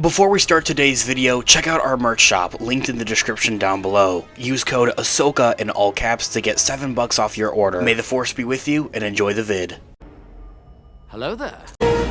Before we start today's video, check out our merch shop, linked in the description down below. Use code AHSOKA in all caps to get $7 off your order. May the force be with you, and enjoy the vid. Hello there.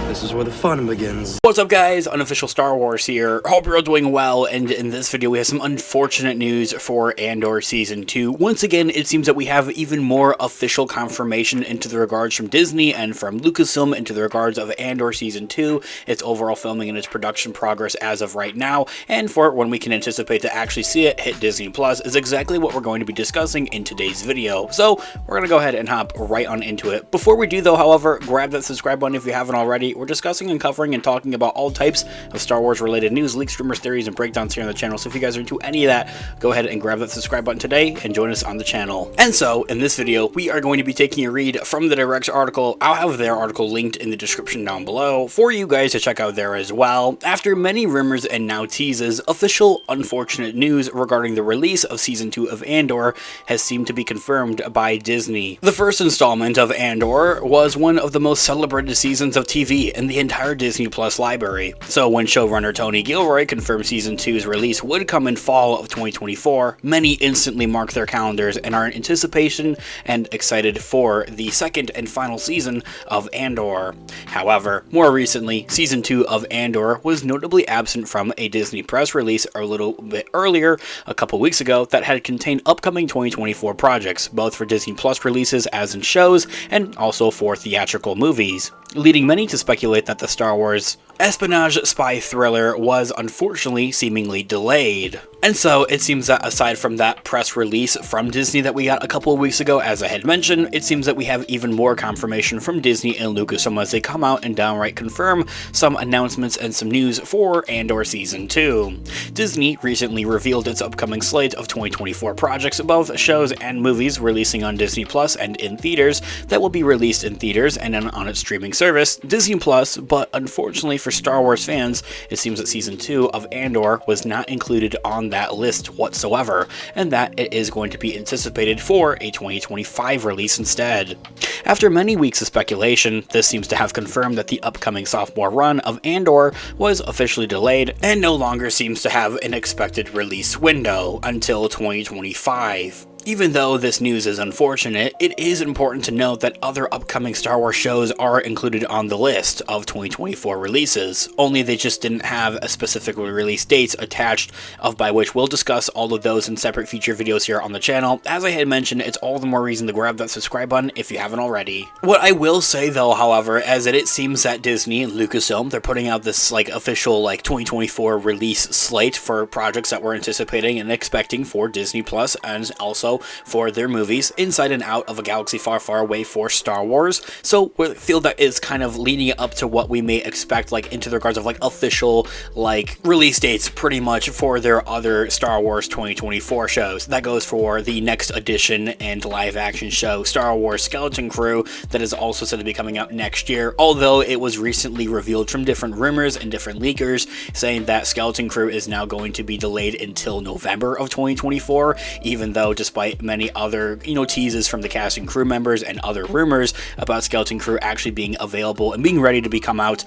This is where the fun begins. What's up guys, Unofficial Star Wars here. Hope you're all doing well, and in this video we have some unfortunate news for Andor Season 2. Once again, it seems that we have even more official confirmation into the regards from Disney and from Lucasfilm into the regards of Andor Season 2, its overall filming and its production progress as of right now, and for when we can anticipate to actually see it hit Disney Plus is exactly what we're going to be discussing in today's video. So we're going to go ahead and hop right on into it. Before we do though, however, grab that subscribe button if you haven't already. We're discussing and covering and talking about all types of Star Wars related news, leaks, rumors, theories, and breakdowns here on the channel. So if you guys are into any of that, go ahead and grab that subscribe button today and join us on the channel. And so in this video, we are going to be taking a read from the Direct's article. I'll have their article linked in the description down below for you guys to check out there as well. After many rumors and now teases, official unfortunate news regarding the release of Season 2 of Andor has seemed to be confirmed by Disney. The first installment of Andor was one of the most celebrated seasons of TV in the entire Disney Plus library. So when showrunner Tony Gilroy confirmed Season 2's release would come in fall of 2024, many instantly marked their calendars and are in anticipation and excited for the second and final season of Andor. However, more recently, Season 2 of Andor was notably absent from a Disney press release a little bit earlier, a couple weeks ago, that had contained upcoming 2024 projects, both for Disney Plus releases as in shows, and also for theatrical movies, leading many to speculate that the Star Wars espionage spy thriller was unfortunately seemingly delayed. And so it seems that aside from that press release from Disney that we got a couple of weeks ago, as I had mentioned, it seems that we have even more confirmation from Disney and Lucasfilm as they come out and downright confirm some announcements and some news for Andor Season 2. Disney recently revealed its upcoming slate of 2024 projects, both shows and movies releasing on Disney Plus and in theaters, that will be released in theaters and on its streaming service, Disney Plus, but unfortunately for Star Wars fans, it seems that Season 2 of Andor was not included on that list whatsoever, and that it is going to be anticipated for a 2025 release instead. After many weeks of speculation, this seems to have confirmed that the upcoming sophomore run of Andor was officially delayed and no longer seems to have an expected release window until 2025. Even though this news is unfortunate, it is important to note that other upcoming Star Wars shows are included on the list of 2024 releases, only they just didn't have a specific release dates attached, of by which we'll discuss all of those in separate future videos here on the channel. As I had mentioned, it's all the more reason to grab that subscribe button if you haven't already. What I will say though, however, is that it seems that Disney and Lucasfilm, they're putting out this official 2024 release slate for projects that we're anticipating and expecting for Disney Plus, and also for their movies Inside and Out of a Galaxy Far, Far Away for Star Wars. So we feel that is kind of leading up to what we may expect into the regards of official release dates pretty much for their other Star Wars 2024 shows. That goes for the next edition and live action show Star Wars Skeleton Crew, that is also said to be coming out next year, although it was recently revealed from different rumors and different leakers saying that Skeleton Crew is now going to be delayed until November of 2024, even though despite many other teases from the cast and crew members and other rumors about Skeleton Crew actually being available and being ready to come out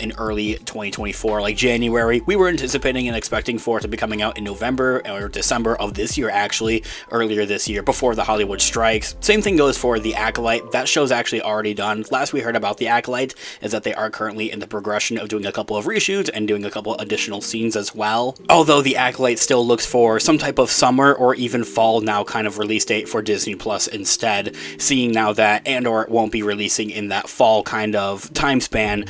in early 2024, like January. We were anticipating and expecting for it to be coming out in November or December of this year, actually earlier this year before the Hollywood strikes. Same thing goes for The Acolyte. That show's actually already done. Last we heard about The Acolyte is that they are currently in the progression of doing a couple of reshoots and doing a couple additional scenes as well, although The Acolyte still looks for some type of summer or even fall now kind of release date for Disney Plus instead, seeing now that Andor won't be releasing in that fall kind of time span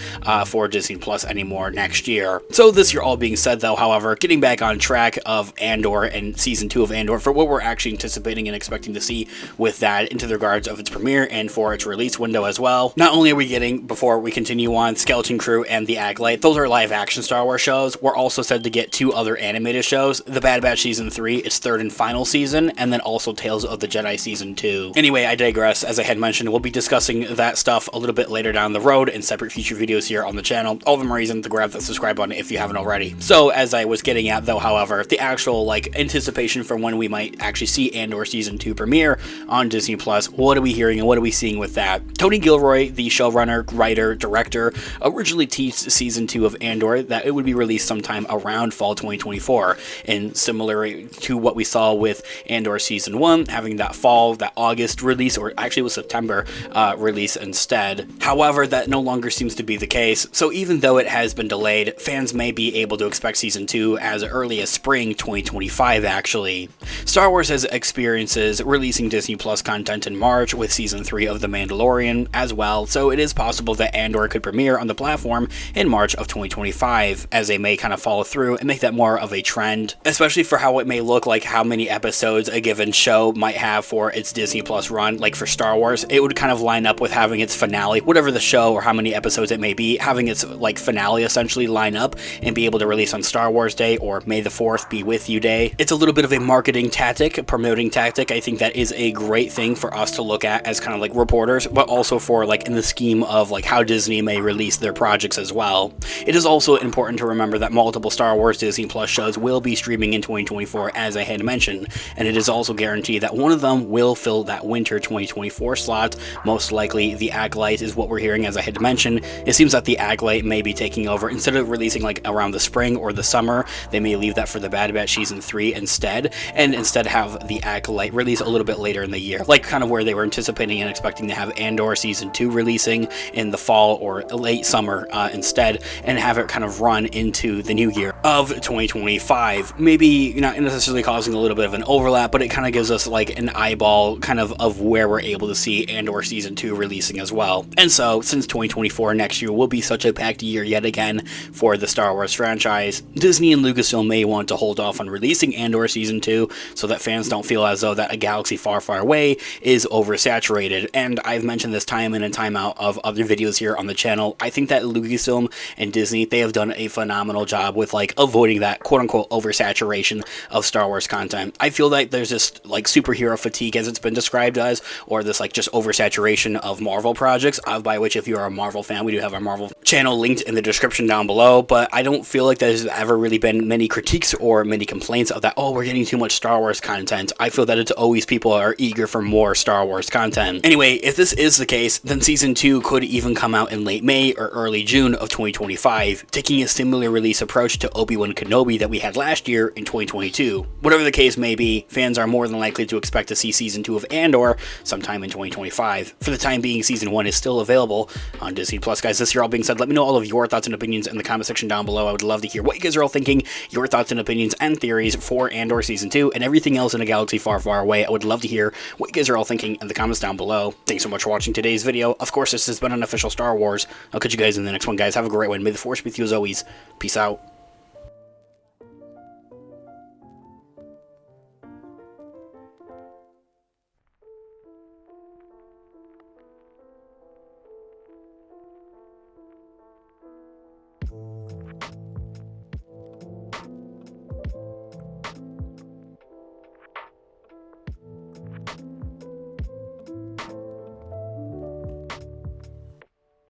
for Disney Plus anymore next year. So this year all being said though, however, getting back on track of Andor and Season 2 of Andor for what we're actually anticipating and expecting to see with that into the regards of its premiere and for its release window as well. Not only are we getting, before we continue on, Skeleton Crew and The Acolyte, those are live action Star Wars shows. We're also said to get two other animated shows, The Bad Batch Season 3, its third and final season, and then also Tales of the Jedi Season 2. Anyway, I digress. As I had mentioned, we'll be discussing that stuff a little bit later down the road in separate future videos here on the channel. All the more reason to grab that subscribe button if you haven't already. So, as I was getting at though, however, the actual anticipation for when we might actually see Andor Season 2 premiere on Disney Plus, what are we hearing and what are we seeing with that? Tony Gilroy, the showrunner, writer, director, originally teased Season 2 of Andor that it would be released sometime around fall 2024, and similar to what we saw with Andor Season 1, having that fall, that August release, or actually it was September release instead. However, that no longer seems to be the case, so even though it has been delayed, fans may be able to expect Season 2 as early as spring 2025 actually. Star Wars has experiences releasing Disney Plus content in March with Season 3 of The Mandalorian as well, so it is possible that Andor could premiere on the platform in March of 2025, as they may kind of follow through and make that more of a trend, especially for how it may look like how many episodes a given show might have for its Disney Plus run. Like for Star Wars, it would kind of line up with having its finale, whatever the show or how many episodes it may be, having its finale essentially line up and be able to release on Star Wars Day or May the 4th be with you day. It's a little bit of a marketing tactic, a promoting tactic. I think that is a great thing for us to look at as kind of reporters, but also for in the scheme of how Disney may release their projects as well. It is also important to remember that multiple Star Wars Disney Plus shows will be streaming in 2024, as I had mentioned, and it is also guaranteed that one of them will fill that winter 2024 slot. Most likely The Acolyte is what we're hearing, as I had mentioned. It seems that The Acolyte may be taking over. Instead of releasing around the spring or the summer, they may leave that for the Bad Batch Season 3 instead, and instead have The Acolyte release a little bit later in the year, kind of where they were anticipating and expecting to have Andor Season 2 releasing in the fall or late summer instead, and have it kind of run into the new year of 2025. Maybe not necessarily causing a little bit of an overlap, but it kind of gives us an eyeball of where we're able to see Andor Season 2 releasing as well. And so, since 2024 next year will be such a packed year yet again for the Star Wars franchise, Disney and Lucasfilm may want to hold off on releasing Andor Season 2 so that fans don't feel as though that a galaxy far, far away is oversaturated. And I've mentioned this time in and time out of other videos here on the channel. I think that Lucasfilm and Disney, they have done a phenomenal job with avoiding that quote-unquote oversaturation of Star Wars content. I feel like there's this superhero fatigue, as it's been described as, or this just oversaturation of Marvel projects, by which if you're a Marvel fan, we do have our Marvel channel linked in the description down below, but I don't feel like there's ever really been many critiques or many complaints of that, oh, we're getting too much Star Wars content. I feel that it's always people are eager for more Star Wars content. Anyway, if this is the case, then Season 2 could even come out in late May or early June of 2025, taking a similar release approach to Obi-Wan Kenobi that we had last year in 2022. Whatever the case may be, fans are more than likely to expect to see Season 2 of Andor sometime in 2025. For the time being, Season 1 is still available on Disney Plus. Guys, this year all being said, let me know all of your thoughts and opinions in the comment section down below. I would love to hear what you guys are all thinking, your thoughts and opinions and theories for Andor Season 2 and everything else in a galaxy far, far away. I would love to hear what you guys are all thinking in the comments down below. Thanks so much for watching today's video. Of course, this has been an official Star Wars. I'll catch you guys in the next one, guys. Have a great one. May the Force be with you as always. Peace out.